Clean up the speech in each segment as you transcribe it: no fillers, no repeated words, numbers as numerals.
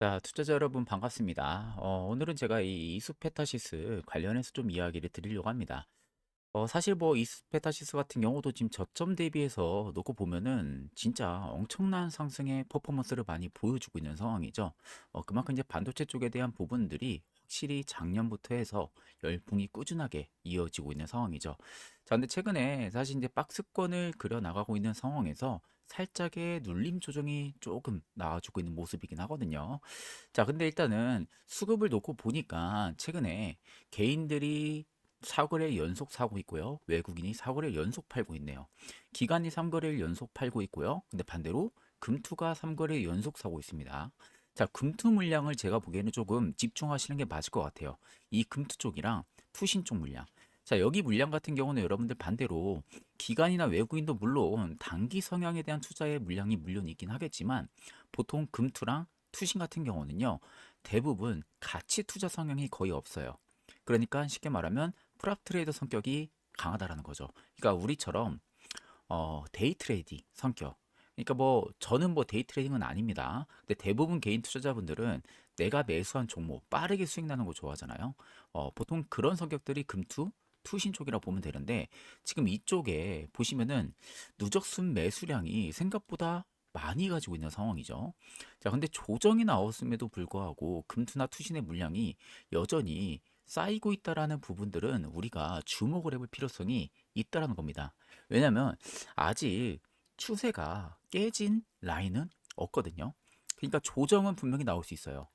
자, 투자자 여러분 반갑습니다. 오늘은 제가 이 이수페타시스 관련해서 좀 이야기를 드리려고 합니다. 사실 뭐 이수페타시스 같은 경우도 지금 저점 대비해서 놓고 보면은 진짜 엄청난 상승의 퍼포먼스를 많이 보여주고 있는 상황이죠. 그만큼 이제 반도체 쪽에 대한 부분들이 확실히 작년부터 해서 열풍이 꾸준하게 이어지고 있는 상황이죠. 자, 근데 최근에 사실 이제 박스권을 그려 나가고 있는 상황에서 살짝의 눌림 조정이 조금 나와주고 있는 모습이긴 하거든요. 자, 근데 일단은 수급을 놓고 보니까 최근에 개인들이 사거래 연속 사고 있고요. 외국인이 사거래 연속 팔고 있네요. 기관이 3거래를 연속 팔고 있고요. 근데 반대로 금투가 3거래 연속 사고 있습니다. 자, 금투 물량을 제가 보기에는 조금 집중하시는 게 맞을 것 같아요. 이 금투 쪽이랑 투신 쪽 물량. 자, 여기 물량 같은 경우는 여러분들 반대로 기관이나 외국인도 물론 단기 성향에 대한 투자의 물량이 물론 있긴 하겠지만 보통 금투랑 투신 같은 경우는요, 대부분 가치 투자 성향이 거의 없어요. 그러니까 쉽게 말하면 프랍 트레이더 성격이 강하다라는 거죠. 그러니까 우리처럼 데이 트레이딩 성격. 그러니까 뭐 저는 뭐 데이 트레이딩은 아닙니다. 근데 대부분 개인 투자자분들은 내가 매수한 종목 빠르게 수익 나는 거 좋아하잖아요. 보통 그런 성격들이 금투, 투신 쪽이라 보면 되는데 지금 이쪽에 보시면은 누적순 매수량이 생각보다 많이 가지고 있는 상황이죠. 자, 근데 조정이 나왔음에도 불구하고 금투나 투신의 물량이 여전히 쌓이고 있다라는 부분들은 우리가 주목을 해볼 필요성이 있다라는 겁니다. 왜냐하면 아직 추세가 깨진 라인은 없거든요. 그러니까 조정은 분명히 나올 수 있어요.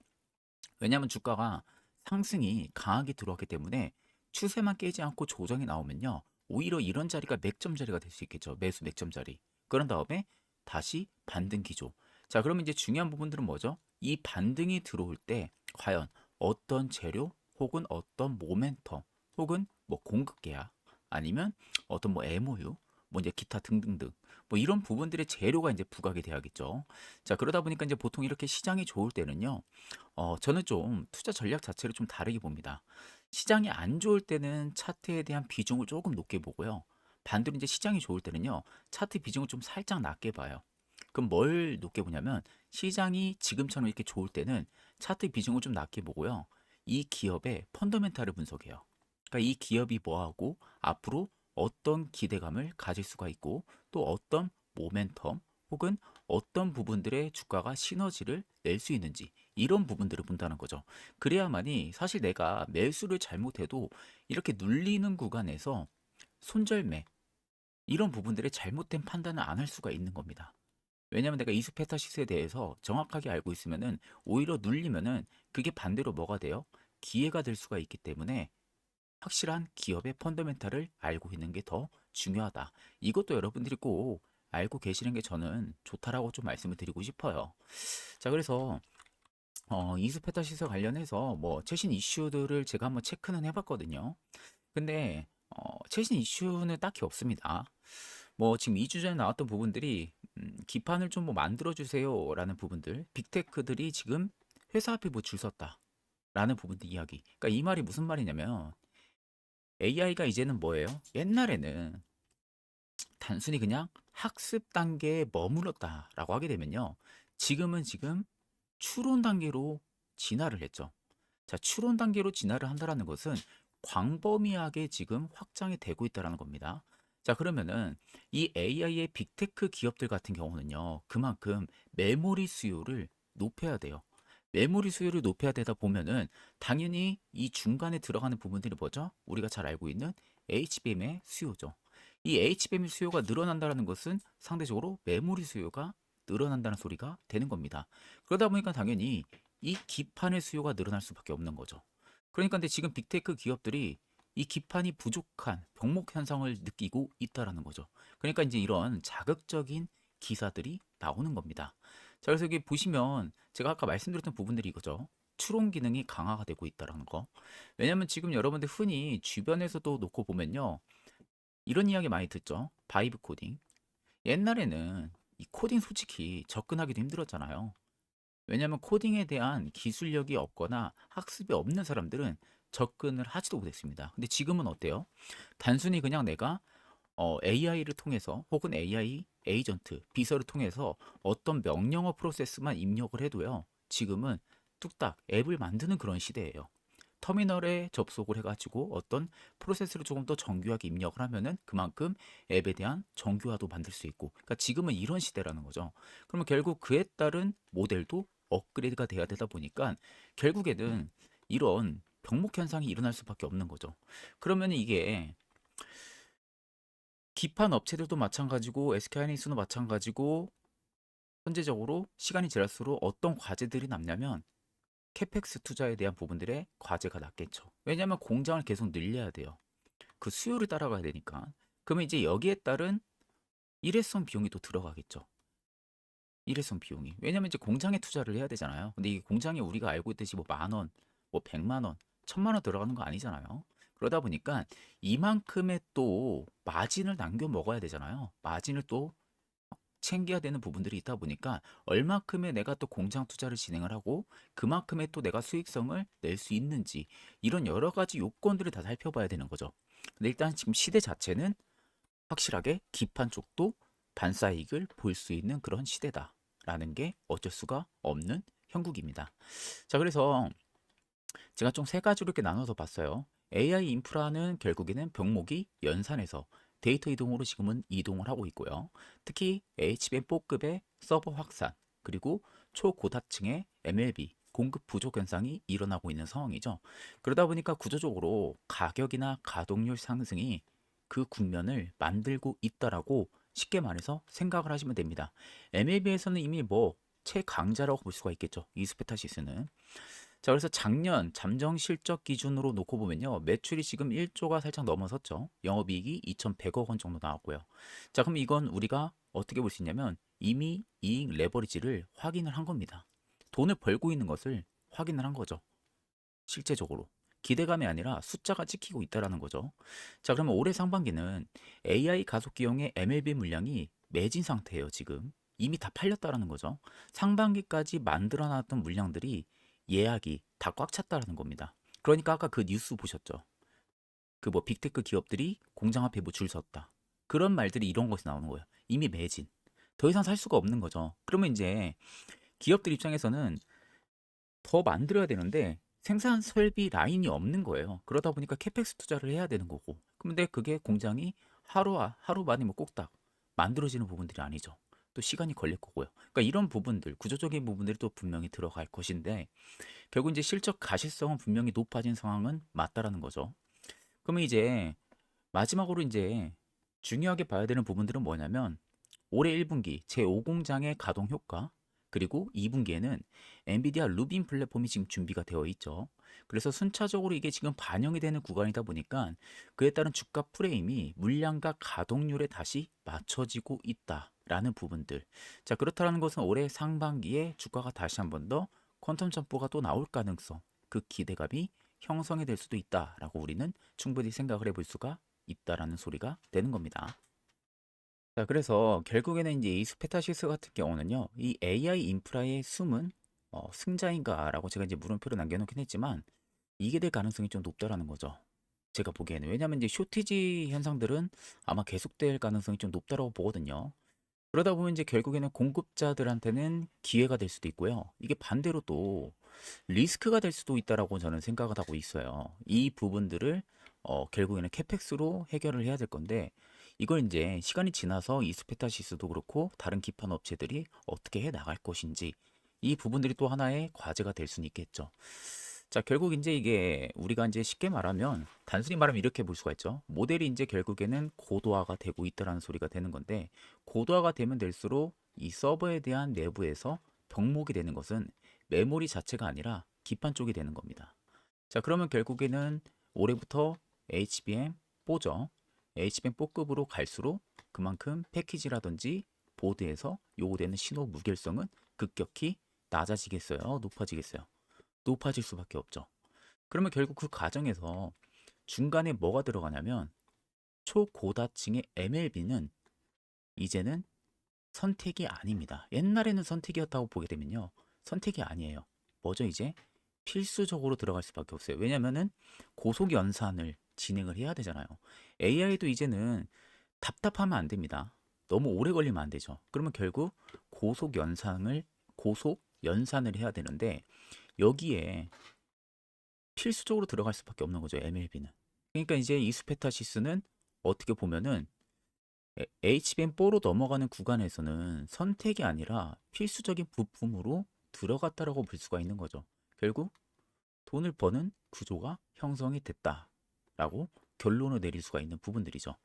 왜냐하면 주가가 상승이 강하게 들어왔기 때문에 추세만 깨지 않고 조정이 나오면요. 오히려 이런 자리가 맥점 자리가 될 수 있겠죠. 매수 맥점 자리. 그런 다음에 다시 반등 기조. 자, 그러면 이제 중요한 부분들은 뭐죠? 이 반등이 들어올 때 과연 어떤 재료 혹은 어떤 모멘텀 혹은 뭐 공급 계약 아니면 어떤 뭐 MOU 뭐 이제 기타 등등등 뭐 이런 부분들의 재료가 이제 부각이 돼야겠죠. 자, 그러다 보니까 이제 보통 이렇게 시장이 좋을 때는요. 저는 좀 투자 전략 자체를 좀 다르게 봅니다. 시장이 안 좋을 때는 차트에 대한 비중을 조금 높게 보고요. 반대로 이제 시장이 좋을 때는요. 차트 비중을 좀 살짝 낮게 봐요. 그럼 뭘 높게 보냐면 시장이 지금처럼 이렇게 좋을 때는 차트 비중을 좀 낮게 보고요. 이 기업의 펀더멘탈을 분석해요. 그러니까 이 기업이 뭐하고 앞으로 어떤 기대감을 가질 수가 있고 또 어떤 모멘텀 혹은 어떤 부분들의 주가가 시너지를 낼 수 있는지 이런 부분들을 본다는 거죠. 그래야만이 사실 내가 매수를 잘못해도 이렇게 눌리는 구간에서 손절매 이런 부분들의 잘못된 판단을 안 할 수가 있는 겁니다. 왜냐하면 내가 이수페타시스에 대해서 정확하게 알고 있으면은 오히려 눌리면은 그게 반대로 뭐가 돼요? 기회가 될 수가 있기 때문에 확실한 기업의 펀더멘탈을 알고 있는 게 더 중요하다. 이것도 여러분들이 꼭 알고 계시는 게 저는 좋다라고 좀 말씀을 드리고 싶어요. 자, 그래서 이수페타시스 관련해서 뭐 최신 이슈들을 제가 한번 체크는 해봤거든요. 근데 최신 이슈는 딱히 없습니다. 뭐 지금 2주 전에 나왔던 부분들이 기판을 좀 뭐 만들어 주세요라는 부분들, 빅테크들이 지금 회사 앞에 뭐 줄 섰다라는 부분들 이야기. 그러니까 이 말이 무슨 말이냐면 AI가 이제는 뭐예요? 옛날에는 단순히 그냥 학습 단계에 머물렀다라고 하게 되면요. 지금 추론 단계로 진화를 했죠. 자, 추론 단계로 진화를 한다라는 것은 광범위하게 지금 확장이 되고 있다라는 겁니다. 자, 그러면은 이 AI의 빅테크 기업들 같은 경우는요, 그만큼 메모리 수요를 높여야 돼요. 메모리 수요를 높여야 되다 보면은 당연히 이 중간에 들어가는 부분들이 뭐죠? 우리가 잘 알고 있는 HBM의 수요죠. 이 HBM 수요가 늘어난다는 것은 상대적으로 메모리 수요가 늘어난다는 소리가 되는 겁니다. 그러다 보니까 당연히 이 기판의 수요가 늘어날 수밖에 없는 거죠. 그러니까 근데 지금 빅테크 기업들이 이 기판이 부족한 병목 현상을 느끼고 있다라는 거죠. 그러니까 이제 이런 자극적인 기사들이 나오는 겁니다. 자, 그래서 여기 보시면 제가 아까 말씀드렸던 부분들이 이거죠. 추론 기능이 강화가 되고 있다라는 거. 왜냐면 지금 여러분들 흔히 주변에서도 놓고 보면요. 이런 이야기 많이 듣죠. 바이브 코딩. 옛날에는 이 코딩 솔직히 접근하기도 힘들었잖아요. 왜냐하면 코딩에 대한 기술력이 없거나 학습이 없는 사람들은 접근을 하지도 못했습니다. 근데 지금은 어때요? 단순히 그냥 내가 AI를 통해서 혹은 AI 에이전트, 비서를 통해서 어떤 명령어 프로세스만 입력을 해도요. 지금은 뚝딱 앱을 만드는 그런 시대예요. 터미널에 접속을 해가지고 어떤 프로세스를 조금 더 정교하게 입력을 하면은 그만큼 앱에 대한 정교화도 만들 수 있고, 그러니까 지금은 이런 시대라는 거죠. 그러면 결국 그에 따른 모델도 업그레이드가 돼야 되다 보니까 결국에는 이런 병목 현상이 일어날 수밖에 없는 거죠. 그러면 이게 기판 업체들도 마찬가지고 SK하이닉스도 마찬가지고 현재적으로 시간이 지날수록 어떤 과제들이 남냐면 캐펙스 투자에 대한 부분들의 과제가 낮겠죠. 왜냐하면 공장을 계속 늘려야 돼요. 그 수요를 따라가야 되니까. 그러면 이제 여기에 따른 일회성 비용이 또 들어가겠죠. 일회성 비용이. 왜냐면 이제 공장에 투자를 해야 되잖아요. 근데 이 공장에 우리가 알고 있듯이 뭐 만 원, 뭐 100만 원, 1000만 원 들어가는 거 아니잖아요. 그러다 보니까 이만큼의 또 마진을 남겨 먹어야 되잖아요. 마진을 또 챙겨야 되는 부분들이 있다 보니까 얼마큼의 내가 또 공장 투자를 진행을 하고 그만큼의 또 내가 수익성을 낼 수 있는지, 이런 여러 가지 요건들을 다 살펴봐야 되는 거죠. 근데 일단 지금 시대 자체는 확실하게 기판 쪽도 반사이익을 볼 수 있는 그런 시대다라는 게 어쩔 수가 없는 형국입니다. 자, 그래서 제가 좀 세 가지로 이렇게 나눠서 봤어요. AI 인프라는 결국에는 병목이 연산해서 데이터 이동으로 지금은 이동을 하고 있고요. 특히 HBM4급의 서버 확산, 그리고 초고다층의 MLB 공급 부족 현상이 일어나고 있는 상황이죠. 그러다 보니까 구조적으로 가격이나 가동률 상승이 그 국면을 만들고 있다라고 쉽게 말해서 생각을 하시면 됩니다. MLB에서는 이미 뭐 최강자라고 볼 수가 있겠죠. 이스페타시스는. 자, 그래서 작년 잠정 실적 기준으로 놓고 보면요. 매출이 지금 1조가 살짝 넘어섰죠. 영업이익이 2,100억 원 정도 나왔고요. 자, 그럼 이건 우리가 어떻게 볼 수 있냐면 이미 이익 레버리지를 확인을 한 겁니다. 돈을 벌고 있는 것을 확인을 한 거죠. 실제적으로. 기대감이 아니라 숫자가 찍히고 있다라는 거죠. 자, 그러면 올해 상반기는 AI 가속기용의 MLB 물량이 매진 상태예요, 지금. 이미 다 팔렸다라는 거죠. 상반기까지 만들어 놨던 물량들이 예약이 다 꽉 찼다라는 겁니다. 그러니까 아까 그 뉴스 보셨죠? 그 뭐 빅테크 기업들이 공장 앞에 뭐 줄 섰다. 그런 말들이 이런 것이 나오는 거예요. 이미 매진. 더 이상 살 수가 없는 거죠. 그러면 이제 기업들 입장에서는 더 만들어야 되는데 생산 설비 라인이 없는 거예요. 그러다 보니까 캐펙스 투자를 해야 되는 거고. 근데 그게 공장이 하루 만에 뭐 꼭딱 만들어지는 부분들이 아니죠. 또 시간이 걸릴 거고요. 그러니까 이런 부분들, 구조적인 부분들이 또 분명히 들어갈 것인데 결국 이제 실적 가시성은 분명히 높아진 상황은 맞다라는 거죠. 그러면 이제 마지막으로 이제 중요하게 봐야 되는 부분들은 뭐냐면 올해 1분기 제5공장의 가동 효과, 그리고 2분기에는 엔비디아 루빈 플랫폼이 지금 준비가 되어 있죠. 그래서 순차적으로 이게 지금 반영이 되는 구간이다 보니까 그에 따른 주가 프레임이 물량과 가동률에 다시 맞춰지고 있다라는 부분들. 자, 그렇다는 것은 올해 상반기에 주가가 다시 한번 더 퀀텀 점프가 또 나올 가능성, 그 기대감이 형성이 될 수도 있다라고 우리는 충분히 생각을 해볼 수가 있다라는 소리가 되는 겁니다. 자, 그래서 결국에는 이제 이 스페타시스 같은 경우는요, 이 AI 인프라의 숨은 승자인가라고 제가 이제 물음표를 남겨놓긴 했지만 이게 될 가능성이 좀 높다라는 거죠. 제가 보기에는. 왜냐하면 이제 쇼티지 현상들은 아마 계속될 가능성이 좀 높다라고 보거든요. 그러다 보면 이제 결국에는 공급자들한테는 기회가 될 수도 있고요. 이게 반대로 또 리스크가 될 수도 있다라고 저는 생각을 하고 있어요. 이 부분들을 결국에는 캐펙스로 해결을 해야 될 건데 이걸 이제 시간이 지나서 이스페타시스도 그렇고 다른 기판 업체들이 어떻게 해 나갈 것인지, 이 부분들이 또 하나의 과제가 될 수는 있겠죠. 자, 결국 이제 이게 우리가 이제 쉽게 말하면 단순히 말하면 이렇게 볼 수가 있죠. 모델이 이제 결국에는 고도화가 되고 있다라는 소리가 되는 건데 고도화가 되면 될수록 이 서버에 대한 내부에서 병목이 되는 것은 메모리 자체가 아니라 기판 쪽이 되는 겁니다. 자, 그러면 결국에는 올해부터 HBM4죠. HBM4급으로 갈수록 그만큼 패키지라든지 보드에서 요구되는 신호 무결성은 급격히 낮아지겠어요? 높아지겠어요? 높아질 수밖에 없죠. 그러면 결국 그 과정에서 중간에 뭐가 들어가냐면 초고다층의 MLB는 이제는 선택이 아닙니다. 옛날에는 선택이었다고 보게 되면요. 선택이 아니에요. 뭐죠, 이제? 필수적으로 들어갈 수밖에 없어요. 왜냐면은 고속 연산을 진행을 해야 되잖아요. AI도 이제는 답답하면 안 됩니다. 너무 오래 걸리면 안 되죠. 그러면 결국 고속 연산을 고속 연산을 해야 되는데 여기에 필수적으로 들어갈 수밖에 없는 거죠, MLB는. 그러니까 이제 이스페타시스는 어떻게 보면은 HBM4로 넘어가는 구간에서는 선택이 아니라 필수적인 부품으로 들어갔다라고 볼 수가 있는 거죠. 결국 돈을 버는 구조가 형성이 됐다라고 결론을 내릴 수가 있는 부분들이죠.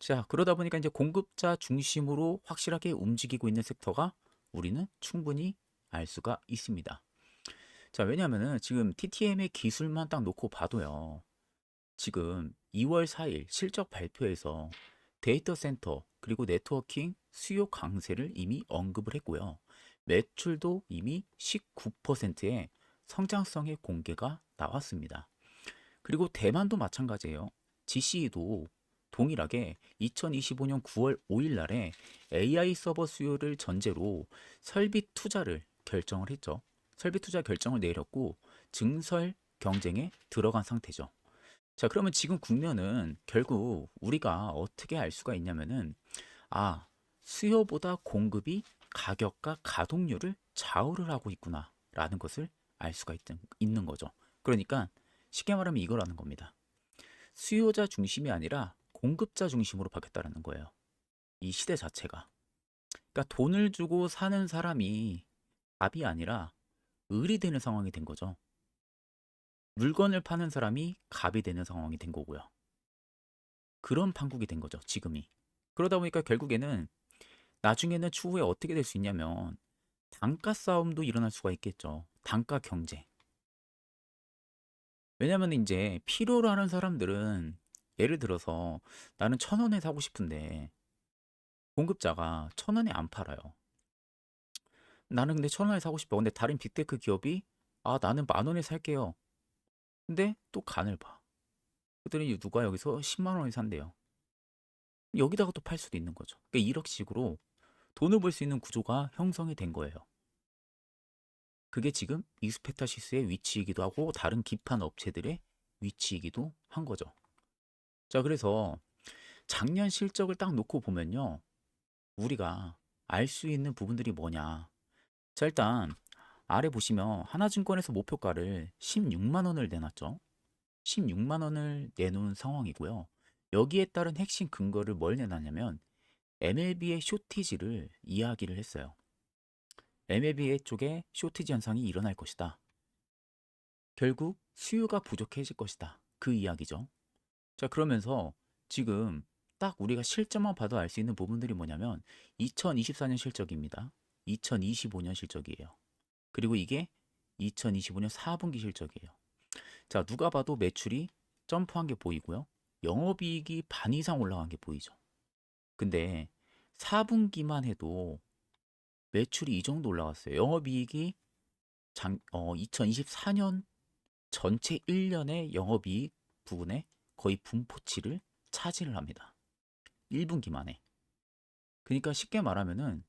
자, 그러다 보니까 이제 공급자 중심으로 확실하게 움직이고 있는 섹터가 우리는 충분히 알 수가 있습니다. 자, 왜냐하면은 지금 TTM의 기술만 딱 놓고 봐도요. 지금 2월 4일 실적 발표에서 데이터 센터 그리고 네트워킹 수요 강세를 이미 언급을 했고요. 매출도 이미 19%의 성장성의 공개가 나왔습니다. 그리고 대만도 마찬가지예요. GCE도 동일하게 2025년 9월 5일 날에 AI 서버 수요를 전제로 설비 투자를 결정을 했죠. 설비 투자 결정을 내렸고 증설 경쟁에 들어간 상태죠. 자, 그러면 지금 국면은 결국 우리가 어떻게 알 수가 있냐면은 아, 수요보다 공급이 가격과 가동률을 좌우를 하고 있구나라는 것을 알 수가 있는 거죠. 그러니까 쉽게 말하면 이거라는 겁니다. 수요자 중심이 아니라 공급자 중심으로 바뀌었다는 거예요. 이 시대 자체가. 그러니까 돈을 주고 사는 사람이 답이 아니라 을이 되는 상황이 된 거죠. 물건을 파는 사람이 갑이 되는 상황이 된 거고요. 그런 판국이 된 거죠, 지금이. 그러다 보니까 결국에는 나중에는 추후에 어떻게 될 수 있냐면 단가 싸움도 일어날 수가 있겠죠. 단가 경쟁. 왜냐면 이제 필요로 하는 사람들은 예를 들어서 나는 1,000원에 사고 싶은데 공급자가 1,000원에 안 팔아요. 나는 근데 1,000원에 사고 싶어. 근데 다른 빅테크 기업이 나는 10,000원에 살게요. 근데 또 간을 봐. 그랬더니 누가 여기서 10만 원에 산대요. 여기다가 또 팔 수도 있는 거죠. 그러니까 이런 식으로 돈을 벌 수 있는 구조가 형성이 된 거예요. 그게 지금 이스페타시스의 위치이기도 하고 다른 기판 업체들의 위치이기도 한 거죠. 자, 그래서 작년 실적을 딱 놓고 보면요. 우리가 알 수 있는 부분들이 뭐냐. 자, 일단 아래 보시면 하나증권에서 목표가를 16만 원을 내놨죠. 16만 원을 내놓은 상황이고요. 여기에 따른 핵심 근거를 뭘 내놨냐면 MLB의 쇼티지를 이야기를 했어요. MLB 쪽에 쇼티지 현상이 일어날 것이다. 결국 수요가 부족해질 것이다. 그 이야기죠. 자, 그러면서 지금 딱 우리가 실적만 봐도 알 수 있는 부분들이 뭐냐면 2024년 실적입니다. 2025년 실적이에요. 그리고 이게 2025년 4분기 실적이에요. 자, 누가 봐도 매출이 점프한 게 보이고요. 영업이익이 반 이상 올라간 게 보이죠. 근데 4분기만 해도 매출이 이 정도 올라갔어요. 영업이익이 2024년 전체 1년의 영업이익 부분에 거의 분포치를 차지를 합니다. 1분기 만에. 그러니까 쉽게 말하면은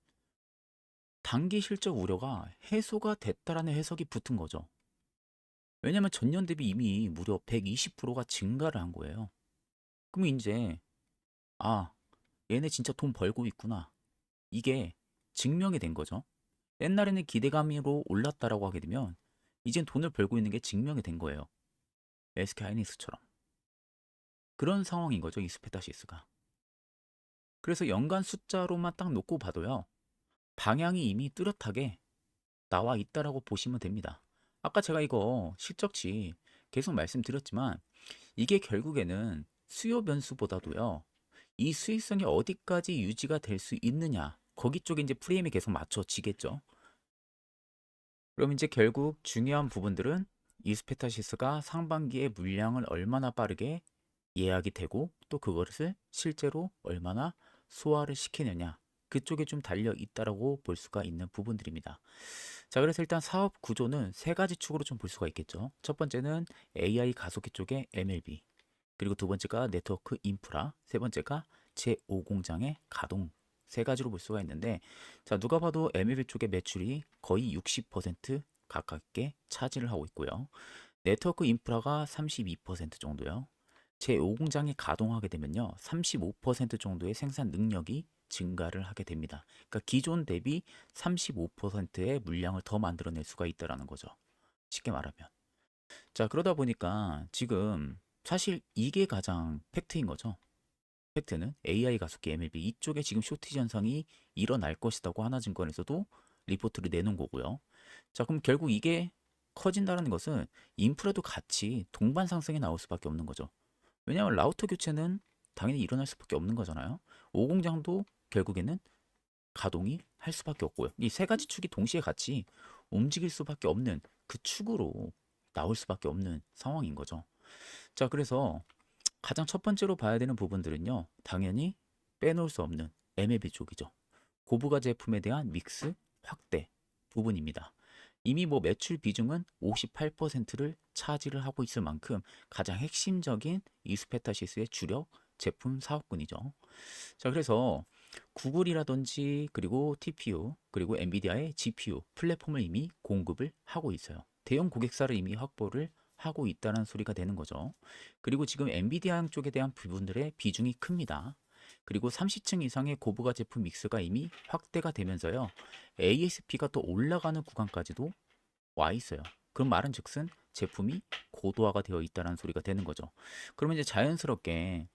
단기 실적 우려가 해소가 됐다라는 해석이 붙은 거죠. 왜냐면 전년 대비 이미 무려 120%가 증가를 한 거예요. 그럼 이제 아, 얘네 진짜 돈 벌고 있구나. 이게 증명이 된 거죠. 옛날에는 기대감으로 올랐다라고 하게 되면 이젠 돈을 벌고 있는 게 증명이 된 거예요. SK하이닉스처럼. 그런 상황인 거죠, 이스페타시스가. 그래서 연간 숫자로만 딱 놓고 봐도요. 방향이 이미 뚜렷하게 나와 있다라고 보시면 됩니다. 아까 제가 이거 실적치 계속 말씀드렸지만 이게 결국에는 수요 변수보다도요. 이 수익성이 어디까지 유지가 될 수 있느냐. 거기 쪽에 이제 프레임이 계속 맞춰지겠죠. 그럼 이제 결국 중요한 부분들은 이스페타시스가 상반기에 물량을 얼마나 빠르게 예약이 되고 또 그것을 실제로 얼마나 소화를 시키느냐. 그쪽에 좀 달려 있다라고 볼 수가 있는 부분들입니다. 자, 그래서 일단 사업 구조는 세 가지 축으로 좀 볼 수가 있겠죠. 첫 번째는 AI 가속기 쪽의 MLB, 그리고 두 번째가 네트워크 인프라, 세 번째가 제5공장의 가동. 세 가지로 볼 수가 있는데, 자, 누가 봐도 MLB 쪽의 매출이 거의 60% 가깝게 차지를 하고 있고요. 네트워크 인프라가 32% 정도요. 제5공장이 가동하게 되면요, 35% 정도의 생산 능력이 증가를 하게 됩니다. 그러니까 기존 대비 35%의 물량을 더 만들어낼 수가 있다라는 거죠. 쉽게 말하면. 자, 그러다 보니까 지금 사실 이게 가장 팩트인 거죠. 팩트는 AI 가속기 MLB 이쪽에 지금 쇼티지 현상이 일어날 것이라고 하나증권에서도 리포트를 내놓은 거고요. 자, 그럼 결국 이게 커진다는 것은 인프라도 같이 동반 상승이 나올 수밖에 없는 거죠. 왜냐하면 라우터 교체는 당연히 일어날 수밖에 없는 거잖아요. 오공장도 결국에는 가동이 할 수밖에 없고요. 이 세 가지 축이 동시에 같이 움직일 수밖에 없는 그 축으로 나올 수밖에 없는 상황인 거죠. 자, 그래서 가장 첫 번째로 봐야 되는 부분들은요, 당연히 빼놓을 수 없는 MLB 쪽이죠. 고부가 제품에 대한 믹스 확대 부분입니다. 이미 뭐 매출 비중은 58%를 차지를 하고 있을 만큼 가장 핵심적인 이스페타시스의 주력 제품 사업군이죠. 자, 그래서 구글이라든지 그리고 TPU 그리고 엔비디아의 GPU 플랫폼을 이미 공급을 하고 있어요. 대형 고객사를 이미 확보를 하고 있다는 소리가 되는 거죠. 그리고 지금 엔비디아 쪽에 대한 부분들의 비중이 큽니다. 그리고 30층 이상의 고부가 제품 믹스가 이미 확대가 되면서요. ASP가 또 올라가는 구간까지도 와 있어요. 그럼 말은 즉슨 제품이 고도화가 되어 있다는 소리가 되는 거죠. 그러면 이제 자연스럽게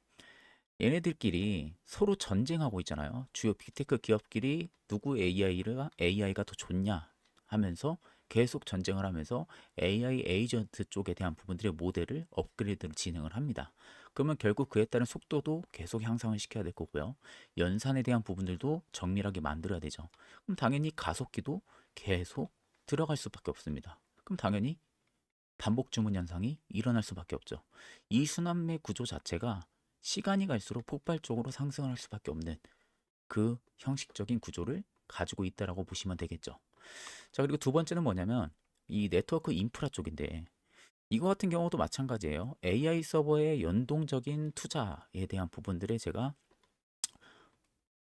얘네들끼리 서로 전쟁하고 있잖아요. 주요 빅테크 기업끼리 누구 AI가 더 좋냐 하면서 계속 전쟁을 하면서 AI 에이전트 쪽에 대한 부분들의 모델을 업그레이드를 진행을 합니다. 그러면 결국 그에 따른 속도도 계속 향상을 시켜야 될 거고요. 연산에 대한 부분들도 정밀하게 만들어야 되죠. 그럼 당연히 가속기도 계속 들어갈 수밖에 없습니다. 그럼 당연히 반복 주문 현상이 일어날 수밖에 없죠. 이 순환매 구조 자체가 시간이 갈수록 폭발적으로 상승을 할 수밖에 없는 그 형식적인 구조를 가지고 있다라고 보시면 되겠죠. 자, 그리고 두 번째는 뭐냐면 이 네트워크 인프라 쪽인데 이거 같은 경우도 마찬가지예요. AI 서버의 연동적인 투자에 대한 부분들에 제가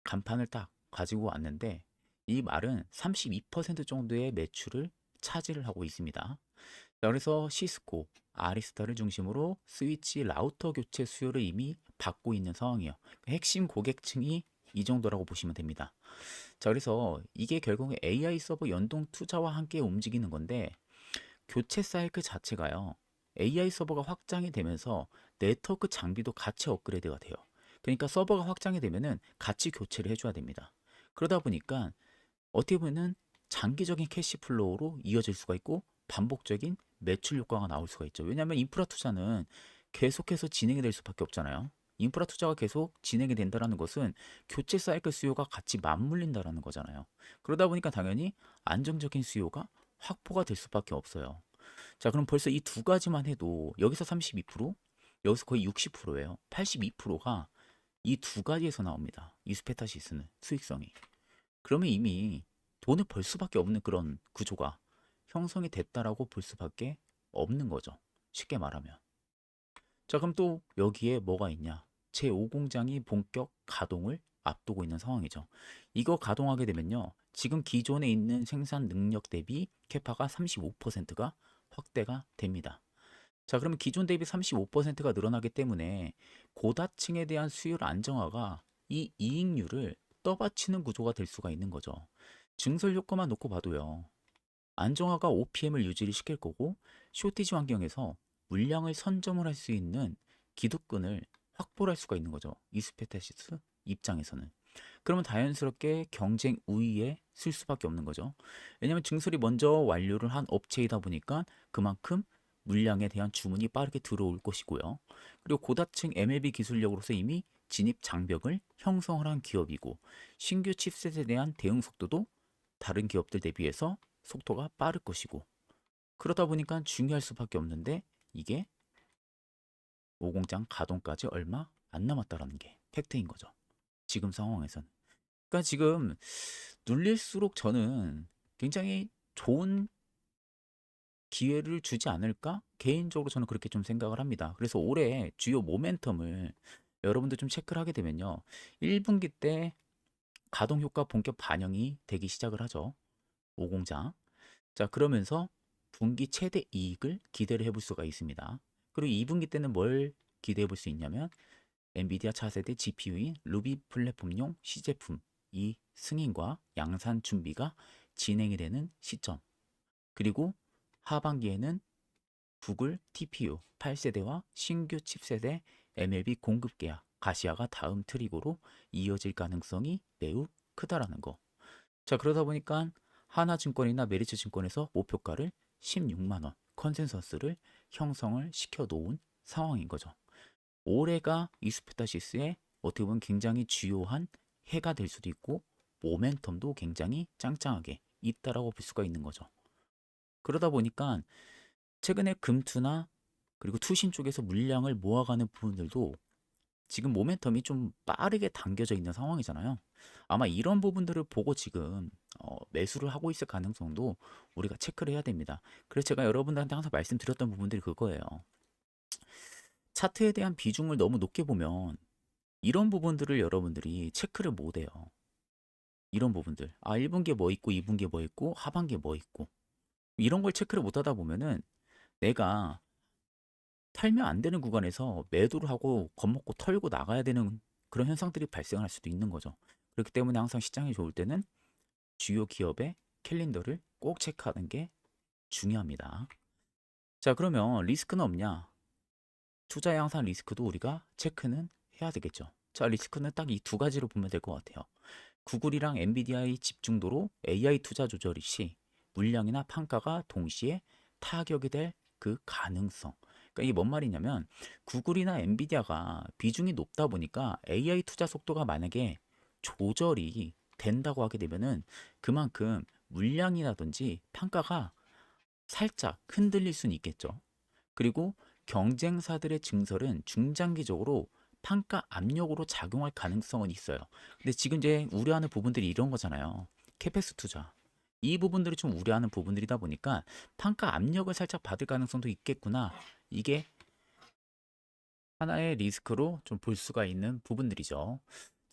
간판을 딱 가지고 왔는데 이 말은 32% 정도의 매출을 차지를 하고 있습니다. 자, 그래서 시스코, 아리스타를 중심으로 스위치 라우터 교체 수요를 이미 받고 있는 상황이에요. 핵심 고객층이 이 정도라고 보시면 됩니다. 자, 그래서 이게 결국에 AI 서버 연동 투자와 함께 움직이는 건데 교체 사이클 자체가요. AI 서버가 확장이 되면서 네트워크 장비도 같이 업그레이드가 돼요. 그러니까 서버가 확장이 되면은 같이 교체를 해줘야 됩니다. 그러다 보니까 어떻게 보면은 장기적인 캐시 플로우로 이어질 수가 있고 반복적인 매출 효과가 나올 수가 있죠. 왜냐하면 인프라 투자는 계속해서 진행이 될 수밖에 없잖아요. 인프라 투자가 계속 진행이 된다는 것은 교체 사이클 수요가 같이 맞물린다는 거잖아요. 그러다 보니까 당연히 안정적인 수요가 확보가 될 수밖에 없어요. 자, 그럼 벌써 이 두 가지만 해도 여기서 32%, 여기서 거의 60%예요. 82%가 이 두 가지에서 나옵니다. 이스페타시스는 수익성이. 그러면 이미 돈을 벌 수밖에 없는 그런 구조가 형성이 됐다라고 볼 수밖에 없는 거죠. 쉽게 말하면. 자, 그럼 또 여기에 뭐가 있냐? 제5공장이 본격 가동을 앞두고 있는 상황이죠. 이거 가동하게 되면요. 지금 기존에 있는 생산 능력 대비 캐파가 35%가 확대가 됩니다. 자, 그러면 기존 대비 35%가 늘어나기 때문에 고다층에 대한 수율 안정화가 이 이익률을 떠받치는 구조가 될 수가 있는 거죠. 증설 효과만 놓고 봐도요. 안정화가 OPM을 유지를 시킬 거고 쇼티지 환경에서 물량을 선점을 할 수 있는 기득권을 확보를 할 수가 있는 거죠. 이스페타시스 입장에서는. 그러면 자연스럽게 경쟁 우위에 쓸 수밖에 없는 거죠. 왜냐하면 증설이 먼저 완료를 한 업체이다 보니까 그만큼 물량에 대한 주문이 빠르게 들어올 것이고요. 그리고 고다층 MLB 기술력으로서 이미 진입 장벽을 형성을 한 기업이고 신규 칩셋에 대한 대응 속도도 다른 기업들 대비해서 속도가 빠를 것이고 그러다 보니까 중요할 수밖에 없는데 이게 오공장 가동까지 얼마 안 남았다라는 게 팩트인 거죠. 지금 상황에서는. 그러니까 지금 눌릴수록 저는 굉장히 좋은 기회를 주지 않을까? 개인적으로 저는 그렇게 좀 생각을 합니다. 그래서 올해 주요 모멘텀을 여러분들 좀 체크를 하게 되면요. 1분기 때 가동 효과 본격 반영이 되기 시작을 하죠. 오공장. 자, 그러면서 분기 최대 이익을 기대를 해볼 수가 있습니다. 그리고 2분기 때는 뭘 기대해 볼 수 있냐면 엔비디아 차세대 GPU인 루비 플랫폼용 시제품 이 승인과 양산 준비가 진행이 되는 시점, 그리고 하반기에는 구글 TPU 8세대와 신규 칩셋의 MLB 공급 계약, 가시아가 다음 트릭으로 이어질 가능성이 매우 크다라는 거. 자, 그러다 보니까 하나증권이나 메리츠증권에서 목표가를 16만 원 컨센서스를 형성을 시켜 놓은 상황인 거죠. 올해가 이수페타시스의 어떻게 보면 굉장히 주요한 해가 될 수도 있고 모멘텀도 굉장히 짱짱하게 있다라고 볼 수가 있는 거죠. 그러다 보니까 최근에 금투나 그리고 투신 쪽에서 물량을 모아가는 부분들도 지금 모멘텀이 좀 빠르게 당겨져 있는 상황이잖아요. 아마 이런 부분들을 보고 지금 매수를 하고 있을 가능성도 우리가 체크를 해야 됩니다. 그래서 제가 여러분들한테 항상 말씀드렸던 부분들이 그거예요. 차트에 대한 비중을 너무 높게 보면 이런 부분들을 여러분들이 체크를 못 해요. 이런 부분들. 아, 1분기에 뭐 있고 2분기에 뭐 있고 하반기에 뭐 있고 이런 걸 체크를 못 하다 보면은 내가 털면 안 되는 구간에서 매도를 하고 겁먹고 털고 나가야 되는 그런 현상들이 발생할 수도 있는 거죠. 그렇기 때문에 항상 시장이 좋을 때는 주요 기업의 캘린더를 꼭 체크하는 게 중요합니다. 자, 그러면 리스크는 없냐? 투자 양상 리스크도 우리가 체크는 해야 되겠죠. 자, 리스크는 딱 이 두 가지로 보면 될 것 같아요. 구글이랑 엔비디아의 집중도로 AI 투자 조절 시 물량이나 판가가 동시에 타격이 될 그 가능성. 그러니까 이게 뭔 말이냐면 구글이나 엔비디아가 비중이 높다 보니까 AI 투자 속도가 만약에 조절이 된다고 하게 되면은 그만큼 물량이라든지 판가가 살짝 흔들릴 수는 있겠죠. 그리고 경쟁사들의 증설은 중장기적으로 판가 압력으로 작용할 가능성은 있어요. 근데 지금 이제 우려하는 부분들이 이런 거잖아요. 캐페스 투자. 이 부분들이 좀 우려하는 부분들이다 보니까 판가 압력을 살짝 받을 가능성도 있겠구나. 이게 하나의 리스크로 좀 볼 수가 있는 부분들이죠.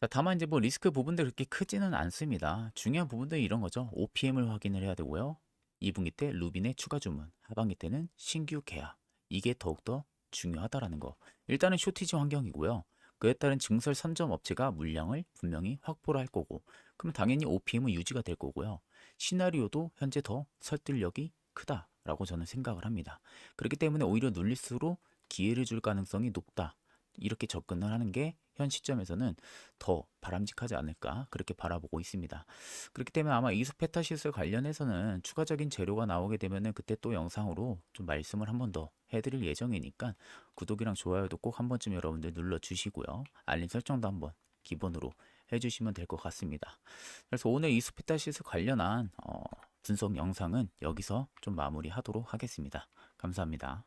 자, 다만 이제 뭐 리스크 부분들 그렇게 크지는 않습니다. 중요한 부분들이 이런 거죠. OPM을 확인을 해야 되고요. 2분기 때 루빈의 추가 주문, 하반기 때는 신규 계약. 이게 더욱더 중요하다라는 거. 일단은 쇼티지 환경이고요. 그에 따른 증설 선점 업체가 물량을 분명히 확보를 할 거고, 그러면 당연히 OPM은 유지가 될 거고요. 시나리오도 현재 더 설득력이 크다라고 저는 생각을 합니다. 그렇기 때문에 오히려 눌릴수록 기회를 줄 가능성이 높다. 이렇게 접근을 하는 게 현 시점에서는 더 바람직하지 않을까 그렇게 바라보고 있습니다. 그렇기 때문에 아마 이수페타시스 관련해서는 추가적인 재료가 나오게 되면은 그때 또 영상으로 좀 말씀을 한 번 더 해드릴 예정이니까 구독이랑 좋아요도 꼭 한 번쯤 여러분들 눌러주시고요. 알림 설정도 한번 기본으로 해주시면 될 것 같습니다. 그래서 오늘 이수페타시스 관련한 분석 영상은 여기서 좀 마무리하도록 하겠습니다. 감사합니다.